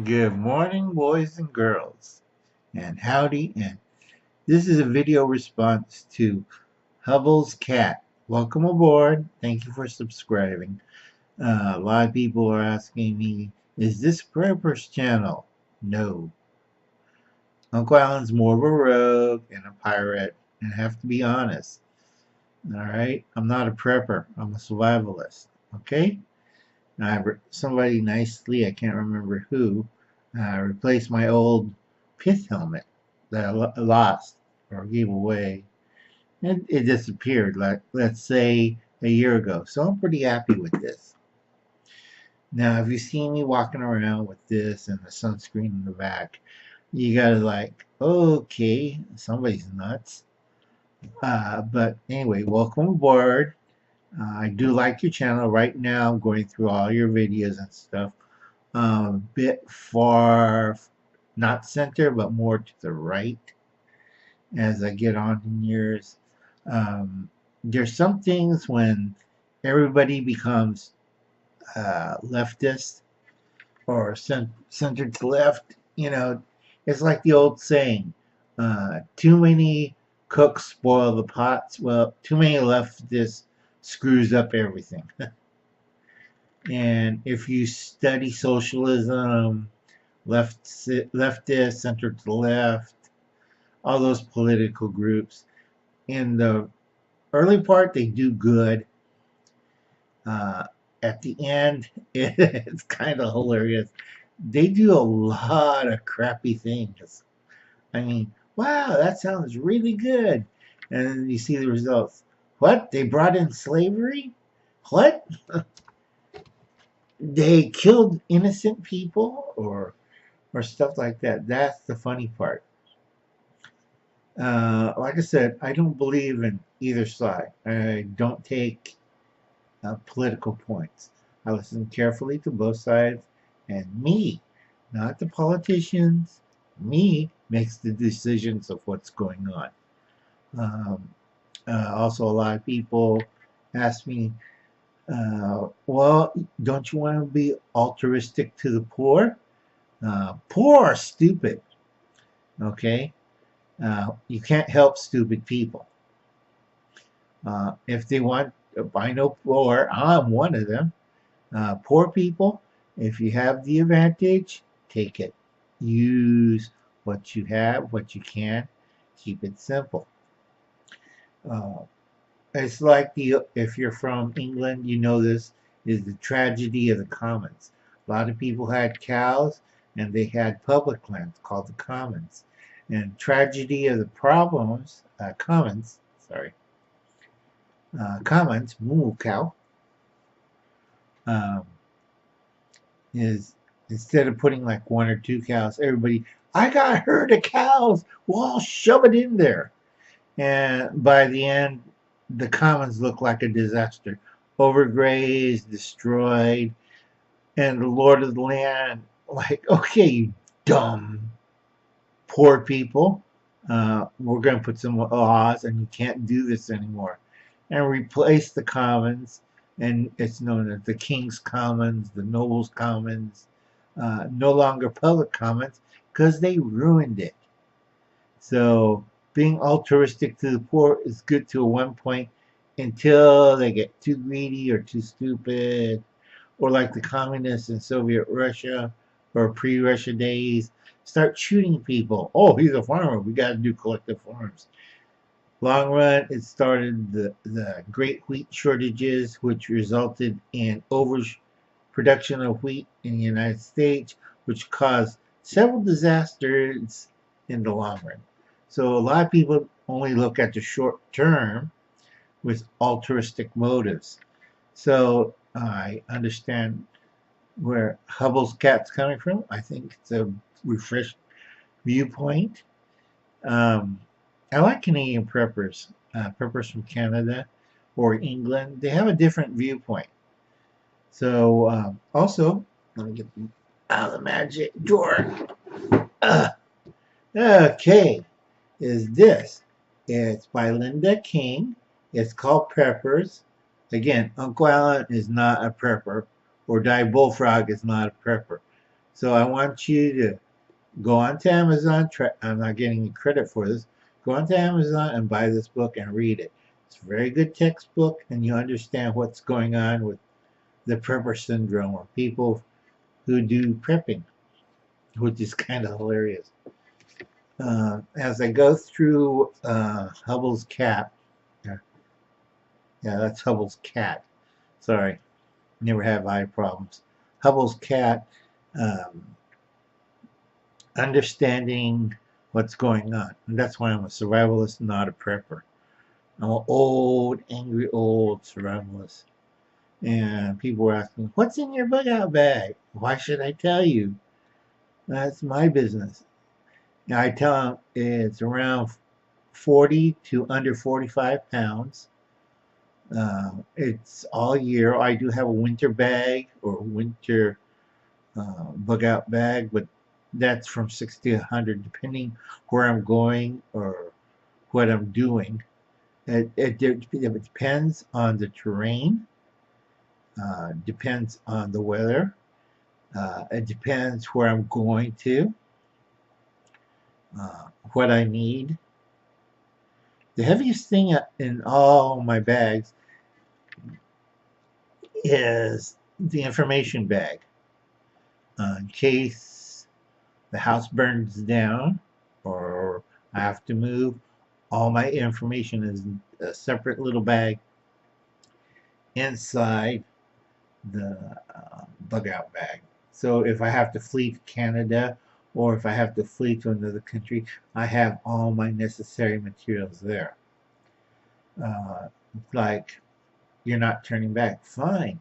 Good morning, boys and girls, and howdy. And this is a video response to Huples Cat. Welcome aboard. Thank you for subscribing. A lot of people are asking me, is this Prepper's channel? No. Uncle Alan's more of a rogue and a pirate, and I have to be honest. Alright? I'm not a prepper. I'm a survivalist. Okay? Somebody nicely, I can't remember who, replaced my old pith helmet that I lost or gave away. And it disappeared, like, let's say, a year ago. So I'm pretty happy with this. Now, if you see me walking around with this and the sunscreen in the back, you gotta like, okay, somebody's nuts. But anyway, welcome aboard. I do like your channel. Right now, I'm going through all your videos and stuff. A bit far, not center, but more to the right as I get on in years. There's some things when everybody becomes leftist or centered to left, it's like the old saying, too many cooks spoil the pots. Well, too many leftists screws up everything. And if you study socialism, leftist, center to the left, all those political groups, in the early part they do good. At the end, it's kind of hilarious. They do a lot of crappy things. I mean, wow, that sounds really good. And then you see the results. What? They brought in slavery? What? They killed innocent people or stuff like that. That's the funny part. Like I said, I don't believe in either side. I don't take political points. I listen carefully to both sides, and me, not the politicians, me makes the decisions of what's going on. Also, a lot of people ask me, well, don't you want to be altruistic to the poor? Poor are stupid, okay? You can't help stupid people. If they want, I know poor, I'm one of them. Poor people, if you have the advantage, take it. Use what you have, what you can. Keep it simple. It's like if you're from England, you know this is the tragedy of the commons. A lot of people had cows and they had public lands called the commons. And tragedy of the commons, moo cow, um, is instead of putting like one or two cows, everybody, I got a herd of cows, well, I'll shove it in there. And by the end, the commons look like a disaster. Overgrazed, destroyed, and the Lord of the Land, like, okay, you dumb poor people, we're going to put some laws and you can't do this anymore. And replace the commons, and it's known as the King's Commons, the Nobles' Commons, no longer public commons because they ruined it. So being altruistic to the poor is good to one point until they get too greedy or too stupid, or like the communists in Soviet Russia or pre-Russia days, start shooting people. Oh, he's a farmer. We got to do collective farms. Long run, it started the great wheat shortages, which resulted in overproduction of wheat in the United States, which caused several disasters in the long run. So a lot of people only look at the short term with altruistic motives. So I understand where Hubbles Cat's coming from. I think it's a refreshed viewpoint. I like Canadian preppers, preppers from Canada or England. They have a different viewpoint. So also, let me get out of the magic drawer. Okay, is this? It's by Linda King. It's called Preppers. Again, Uncle Alan is not a prepper, or Die Bullfrog is not a prepper. So I want you to go onto Amazon. I'm not getting any credit for this. Go onto Amazon and buy this book and read it. It's a very good textbook, and you understand what's going on with the prepper syndrome, or people who do prepping, which is kind of hilarious. As I go through Hubbles Cat, yeah, that's Hubbles Cat. Sorry, never have eye problems. Hubbles Cat, um, understanding what's going on. And that's why I'm a survivalist, not a prepper. I'm an old, angry, old survivalist. And people were asking, what's in your bug out bag? Why should I tell you? That's my business. And I tell them it's around 40 to under 45 pounds. It's all year. I do have a winter bag or winter bug out bag, but that's from 60 to 100, depending where I'm going or what I'm doing. It depends on the terrain, depends on the weather, it depends where I'm going to, what I need. The heaviest thing in all my bags is the information bag. In case the house burns down or I have to move, all my information is in a separate little bag inside the bug out bag. So if I have to flee to Canada or if I have to flee to another country, I have all my necessary materials there. Like, you're not turning back, fine.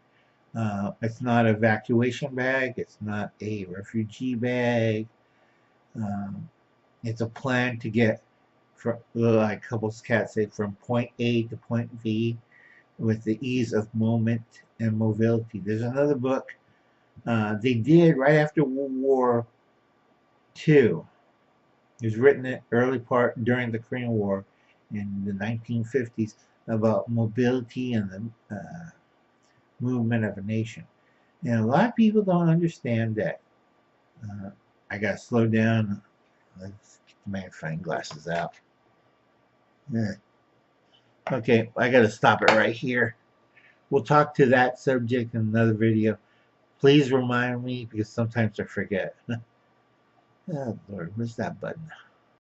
It's not an evacuation bag, it's not a refugee bag. It's a plan to get, from, like Huples Cat say, from point A to point V with the ease of movement and mobility. There's another book they did right after World War II. It was written in early part during the Korean War in the 1950s about mobility and the movement of a nation. And a lot of people don't understand that. I got to slow down. Let's get the magnifying glasses out. Yeah. Okay, I got to stop it right here. We'll talk to that subject in another video. Please remind me because sometimes I forget. Oh, Lord, where's that button?